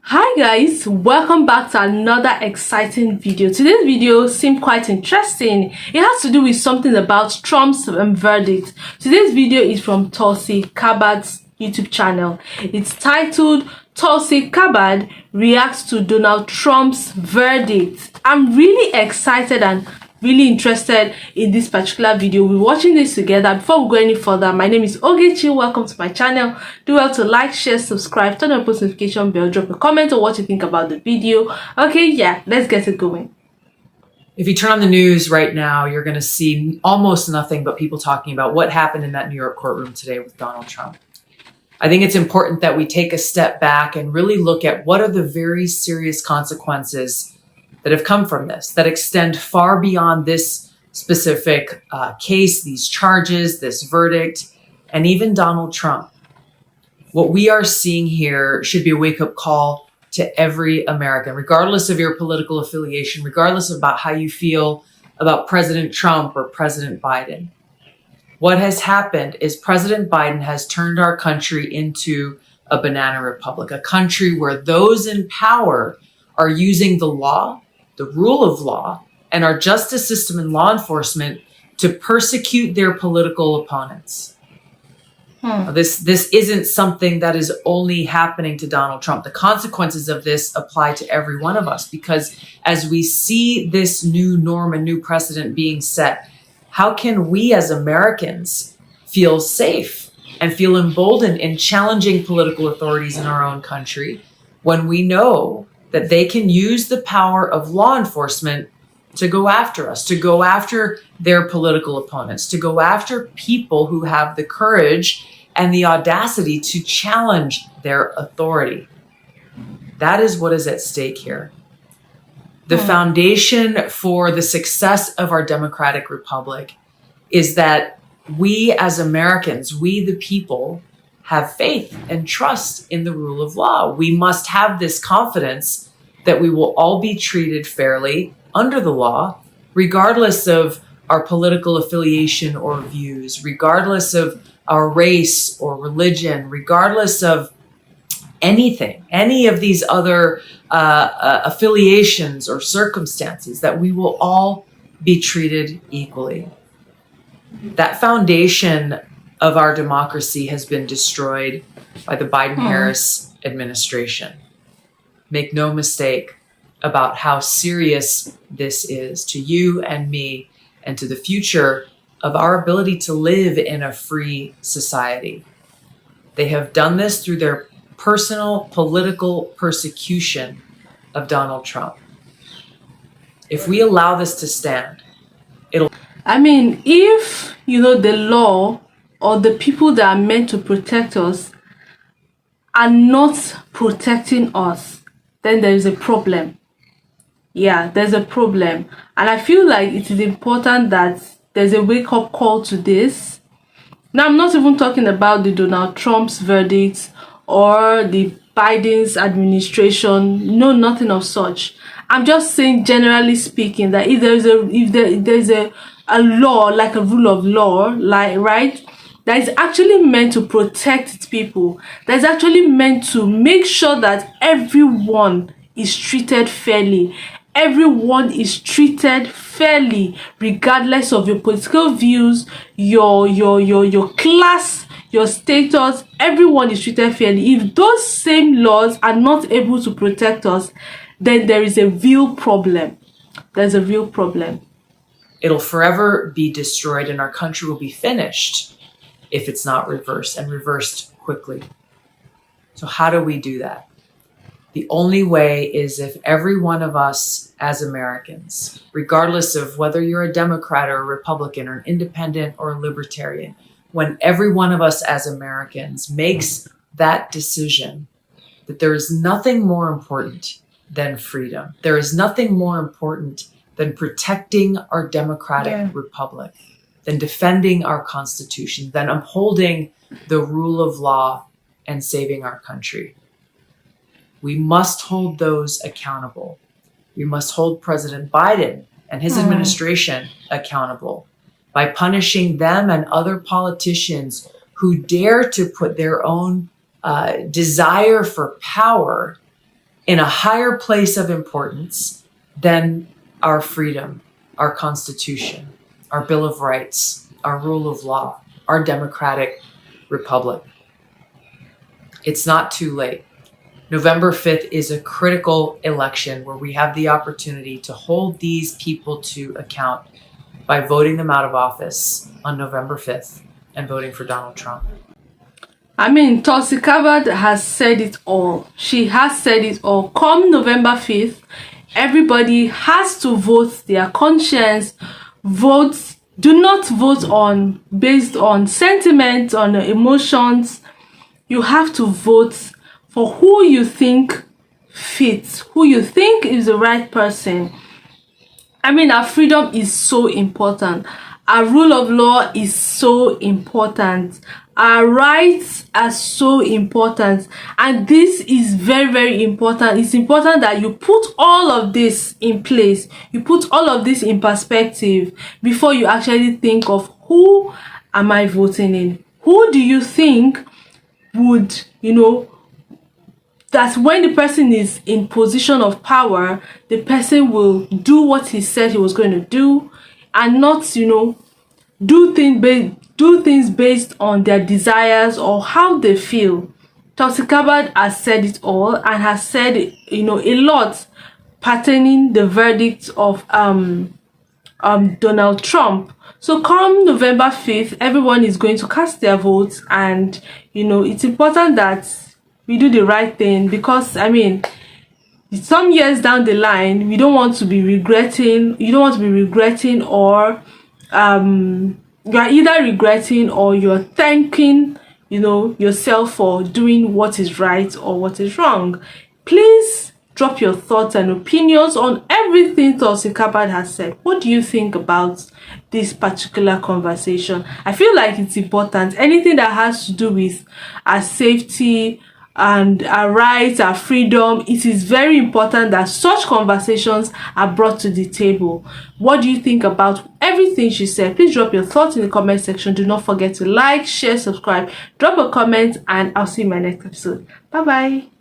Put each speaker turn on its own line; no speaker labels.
Hi guys, welcome back to another exciting video. Today's video seemed quite interesting. It has to do with something about Trump's verdict. Today's video is from Tulsi Gabbard's YouTube channel. It's titled Tulsi Gabbard Reacts to Donald Trump's Verdict. I'm really excited and really interested in this particular video. We're watching this together. Before we go any further, my name is Ogechi. Welcome to my channel. Do well to like, share, subscribe, turn on post notification bell, drop a comment on what you think about the video. Okay, yeah, let's get it going.
If you turn on the news right now, you're going to see almost nothing but people talking about what happened in that New York courtroom today with Donald Trump. I think it's important that we take a step back and really look at what are the very serious consequences that have come from this, that extend far beyond this specific case, these charges, this verdict, and even Donald Trump. What we are seeing here should be a wake-up call to every American, regardless of your political affiliation, regardless about how you feel about President Trump or President Biden. What has happened is President Biden has turned our country into a banana republic, a country where those in power are using the law, the rule of law, and our justice system and law enforcement to persecute their political opponents. This isn't something that is only happening to Donald Trump. The consequences of this apply to every one of us, because as we see this new norm and new precedent being set, how can we as Americans feel safe and feel emboldened in challenging political authorities in our own country when we know that they can use the power of law enforcement to go after us, to go after their political opponents, to go after people who have the courage and the audacity to challenge their authority? That is what is at stake here. The foundation for the success of our democratic republic is that we as Americans, we the people, have faith and trust in the rule of law. We must have this confidence that we will all be treated fairly under the law, regardless of our political affiliation or views, regardless of our race or religion, regardless of anything, any of these other affiliations or circumstances, that we will all be treated equally. That foundation of our democracy has been destroyed by the Biden-Harris administration. Make no mistake about how serious this is to you and me and to the future of our ability to live in a free society. They have done this through their personal political persecution of Donald Trump. If we allow this to stand,
if the law or the people that are meant to protect us are not protecting us, then there is a problem. Yeah, there's a problem. And I feel like it is important that there's a wake-up call to this. Now, I'm not even talking about the Donald Trump's verdicts or the Biden's administration. No, nothing of such. I'm just saying, generally speaking, that if there's a law, like a rule of law, like, right, that is actually meant to protect its people, that is actually meant to make sure that everyone is treated fairly. Everyone is treated fairly, regardless of your political views, your class, your status. Everyone is treated fairly. If those same laws are not able to protect us, then there is a real problem. There's a real problem.
It'll forever be destroyed, and our country will be finished if it's not reversed, and reversed quickly. So how do we do that? The only way is if every one of us as Americans, regardless of whether you're a Democrat or a Republican or an independent or a libertarian, when every one of us as Americans makes that decision that there is nothing more important than freedom, there is nothing more important than protecting our democratic republic, than defending our Constitution, than upholding the rule of law and saving our country. We must hold those accountable. We must hold President Biden and his administration accountable by punishing them and other politicians who dare to put their own desire for power in a higher place of importance than our freedom, our Constitution, our Bill of Rights, our rule of law, our democratic republic. It's not too late. November 5th is a critical election where we have the opportunity to hold these people to account by voting them out of office on November 5th and voting for Donald Trump.
I mean, Tulsi Gabbard has said it all. She has said it all. Come November 5th, everybody has to vote their conscience. Vote. Do not vote based on sentiment, on emotions. You have to vote for who you think fits, who you think is the right person. I mean, our freedom is so important. Our rule of law is so important. Our rights are so important. And this is very, very important. It's important that you put all of this in place. You put all of this in perspective before you actually think of who am I voting in? Who do you think would, that when the person is in position of power, the person will do what he said he was going to do and not, do things based on their desires or how they feel. Tulsi Gabbard has said it all and has said, a lot pertaining the verdict of Donald Trump. So come November 5th, everyone is going to cast their votes, and it's important that we do the right thing, because I mean, some years down the line, we don't want to be regretting. You don't want to be regretting, or you are either regretting or you're thanking yourself for doing what is right or what is wrong. Please drop your thoughts and opinions on everything Tulsi Gabbard has said. What do you think about this particular conversation? I feel like it's important. Anything that has to do with our safety and our rights, our freedom, it is very important that such conversations are brought to the table. What do you think about everything she said? Please drop your thoughts in the comment section. Do not forget to like, share, subscribe, drop a comment, and I'll see you in my next episode. Bye bye.